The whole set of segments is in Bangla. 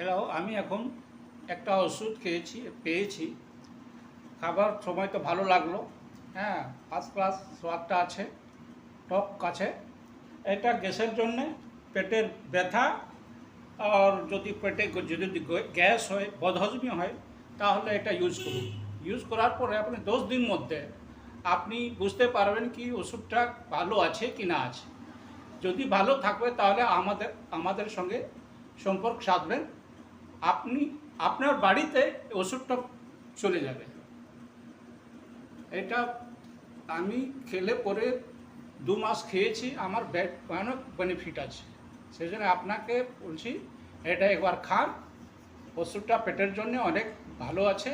হ্যালো, আমি এখন একটা ওষুধ পেয়েছি। খাবার সময় তো ভালো লাগলো। হ্যাঁ, ফার্স্ট ক্লাস স্বাদটা আছে, টক আছে। এটা গ্যাসের জন্যে, পেটের ব্যথা, আর যদি পেটে যদি গ্যাস হয়, বদহজমি হয়, তাহলে এটা ইউজ করুন। ইউজ করার পরে আপনি 10 দিন মধ্যে আপনি বুঝতে পারবেন কি ওষুধটা ভালো আছে কি না আছে। যদি ভালো থাকবে তাহলে আমাদের সঙ্গে সম্পর্ক সাধবেন। আপনি আপনার বাড়িতে ওষুধটা চলে যাবে। এটা আমি খেলে পরে 2 মাস খেয়েছি, আমার ভয়ানক বেনিফিট আছে। সেই জন্য আপনাকে বলছি, এটা একবার খান। ওষুধটা পেটের জন্য অনেক ভালো আছে।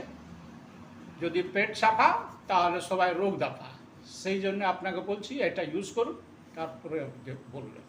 যদি পেট সাফা তাহলে সবাই রোগ দাফা। সেই জন্য আপনাকে বলছি এটা ইউজ করুন, তারপরে বলবেন।